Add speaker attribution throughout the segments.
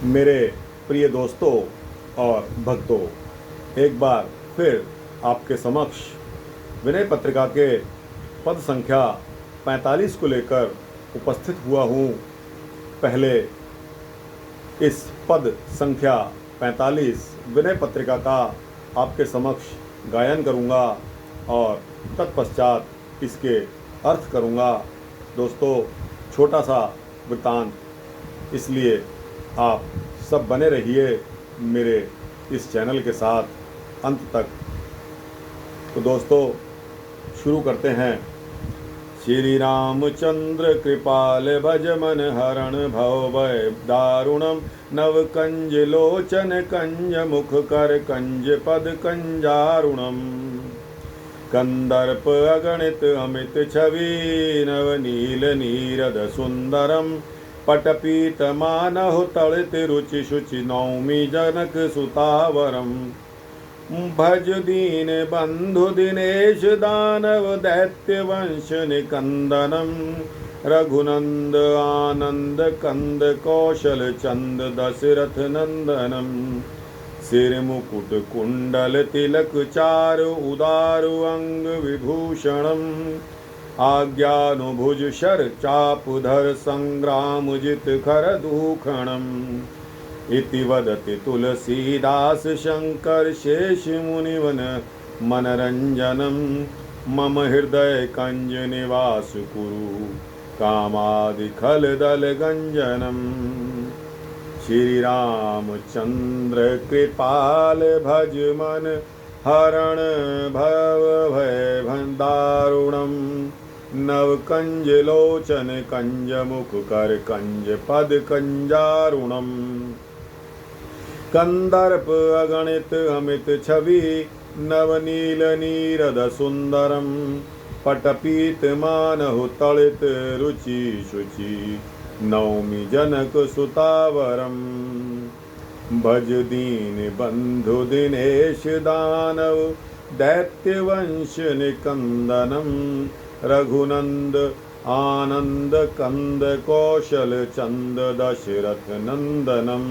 Speaker 1: मेरे प्रिय दोस्तों और भक्तों, एक बार फिर आपके समक्ष विनय पत्रिका के पद संख्या 45 को लेकर उपस्थित हुआ हूँ। पहले इस पद संख्या 45 विनय पत्रिका का आपके समक्ष गायन करूँगा और तत्पश्चात इसके अर्थ करूँगा। दोस्तों, छोटा सा वृत्तांत, इसलिए आप सब बने रहिए मेरे इस चैनल के साथ अंत तक। तो दोस्तों, शुरू करते हैं। श्री रामचंद्र कृपाल भज मन हरण भव भय दारुणम नव कंज लोचन कंज मुख कर कंज पद कंजारुणम कंदर्प अगणित अमित छवि नव नील नीरद सुंदरम पटपीत मानहु तड़ित रुचि शुचि नौमि जनक सुतावरम भज दीन बंधु दिनेश दानव दैत्य वंश निकंदनम रघुनंद आनंद कंद कौशल चंद दशरथ नंदनम सिर मुकुट कुंडल तिलक चारु उदारु अंग विभूषणम आज्ञानुभुज शर चापुधर संग्राम जित खर दूखणम इति वदति तुलसीदास शंकर शेष मुनिवन मनरंजनम मम हृदय कंज निवास कुरु कामादि खल दल गंजनम श्री रामचंद्र कृपाल भज मन हरण भव भय दारुणम नव कंज लोचन कंज मुख कर कंज पद कंजारुणम कंदर्प अगणित अमित छवि नवनील नीरद सुंदरम पटपीत मानहु तड़ित रुचि शुचि नौमि जनक सुतावरम भज दीन बंधु दिनेश दानव दैत्य वंश निकंदनम रघुनंद आनंद कंद कौशल चंद दशरथ नंदनम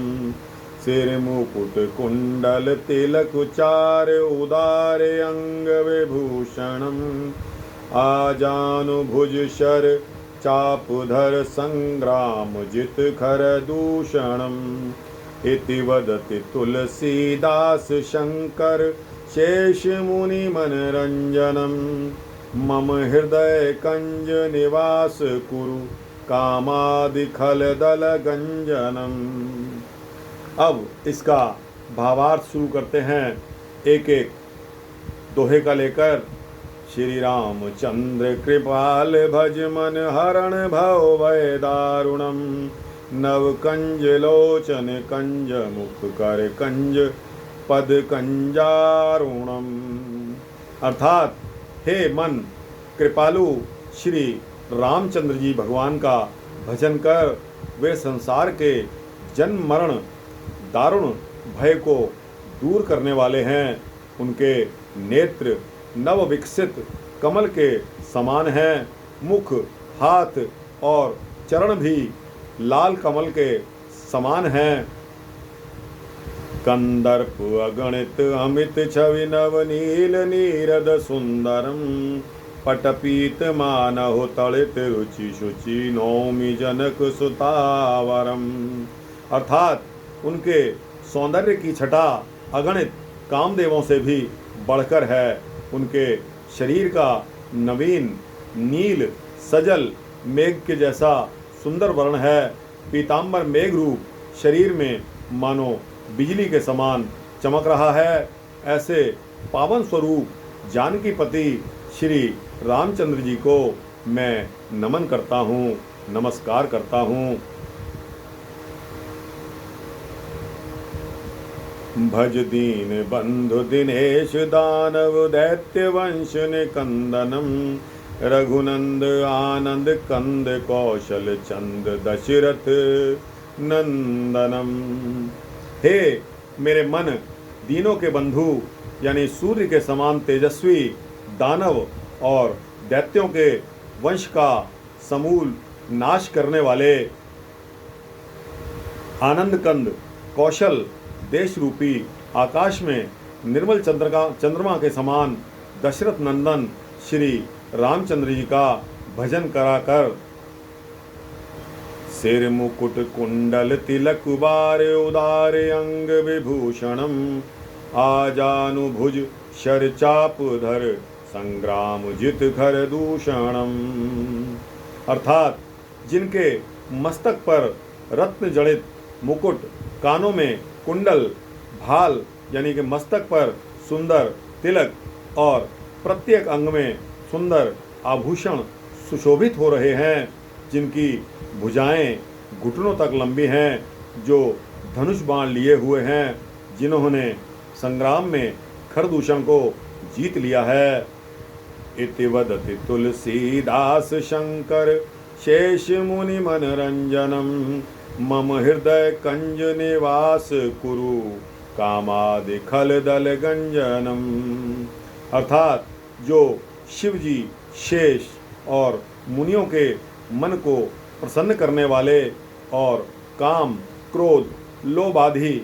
Speaker 1: सिर मुकुट कुंडल तिलक चार उदार अंग विभूषणम आजानुभुज शर चापुधर संग्राम जित खर दूषणम इति वदति तुलसीदास शंकर शेष मुनि मनरंजनम मम हृदय कंज निवास कुरु कामादि खल दल गंजनम। अब इसका भावार्थ शुरू करते हैं, एक एक दोहे का लेकर। श्री रामचंद्र कृपाल भज मन हरण भव भय दारुणम नव कंज लोचन कंज मुख कर कंज पद कंजारुणम। अर्थात, हे मन, कृपालु श्री रामचंद्र जी भगवान का भजन कर वे संसार के जन्म मरण दारुण भय को दूर करने वाले हैं। उनके नेत्र नव विकसित कमल के समान हैं। मुख, हाथ और चरण भी लाल कमल के समान हैं। कंदर्प अगणित अमित छवि नव नील नीरद सुंदरम पटपीत मानहु तड़ित रुचि शुचि नौमि जनक सुतावरम। अर्थात, उनके सौंदर्य की छटा अगणित कामदेवों से भी बढ़कर है। उनके शरीर का नवीन नील सजल मेघ के जैसा सुंदर वर्ण है। पीताम्बर मेघ रूप शरीर में मानो बिजली के समान चमक रहा है। ऐसे पावन स्वरूप जानकी पति श्री रामचंद्र जी को मैं नमन करता हूँ, नमस्कार करता हूँ। भज दीन बंधु दिनेश दानव दैत्य वंश निकंदनम रघुनंद आनंद कंद कौशल चंद दशरथ नंदनम। हे मेरे मन, दीनों के बंधु यानी सूर्य के समान तेजस्वी दानव और दैत्यों के वंश का समूल नाश करने वाले आनंद कंद कौशल देश रूपी आकाश में निर्मल चंद्रमा के समान दशरथ नंदन श्री रामचंद्र जी का भजन कराकर सिर मुकुट कुंडल तिलक बारे उदारे अंग विभूषणम आजानुभुज शर चाप धर संग्राम जित घर दूषणम। अर्थात जिनके मस्तक पर रत्न जड़ित मुकुट, कानों में कुंडल, भाल यानी कि मस्तक पर सुंदर तिलक और प्रत्येक अंग में सुंदर आभूषण सुशोभित हो रहे हैं, जिनकी भुजाएं घुटनों तक लंबी हैं, जो धनुष बाण लिए हुए हैं, जिन्होंने संग्राम में खरदूषण को जीत लिया है। इति वदति तुलसीदास शंकर शेष मुनि मनरंजनम मम हृदय कंज निवास कुरु कामादि खल दल गंजनम। अर्थात जो शिव जी शेष और मुनियों के मन को प्रसन्न करने वाले और काम, क्रोध, लोभ आदि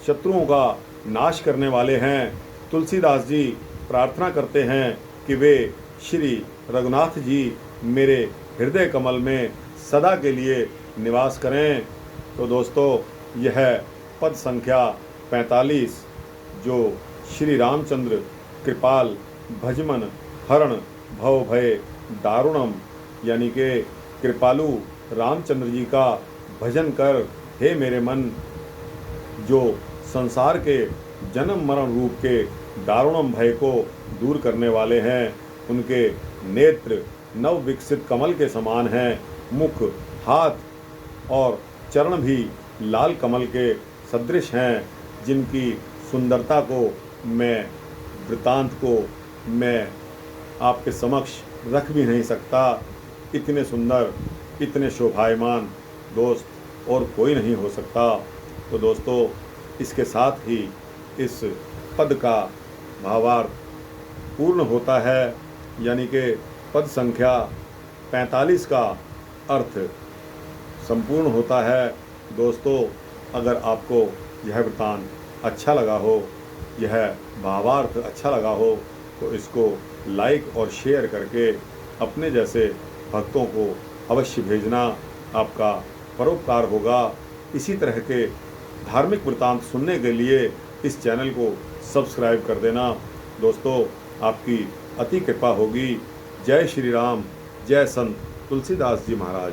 Speaker 1: शत्रुओं का नाश करने वाले हैं, तुलसीदास जी प्रार्थना करते हैं कि वे श्री रघुनाथ जी मेरे हृदय कमल में सदा के लिए निवास करें। तो दोस्तों, यह पद संख्या 45 जो श्री रामचंद्र कृपाल भजमन हरण भव भय दारुणम यानी कि कृपालु रामचंद्र जी का भजन कर हे मेरे मन, जो संसार के जन्म मरण रूप के दारुणम भय को दूर करने वाले हैं। उनके नेत्र नव विकसित कमल के समान हैं, मुख, हाथ और चरण भी लाल कमल के सदृश हैं, जिनकी सुंदरता को वृतांत को मैं आपके समक्ष रख भी नहीं सकता। इतने सुंदर, इतने शोभायमान दोस्त और कोई नहीं हो सकता। तो दोस्तों, इसके साथ ही इस पद का भावार्थ पूर्ण होता है, यानी कि पद संख्या 45 का अर्थ संपूर्ण होता है। दोस्तों, अगर आपको यह वृत्तांत अच्छा लगा हो, यह भावार्थ अच्छा लगा हो, तो इसको लाइक और शेयर करके अपने जैसे भक्तों को अवश्य भेजना, आपका परोपकार होगा। इसी तरह के धार्मिक वृत्तांत सुनने के लिए इस चैनल को सब्सक्राइब कर देना। दोस्तों, आपकी अति कृपा होगी। जय श्री राम, जय संत तुलसीदास जी महाराज।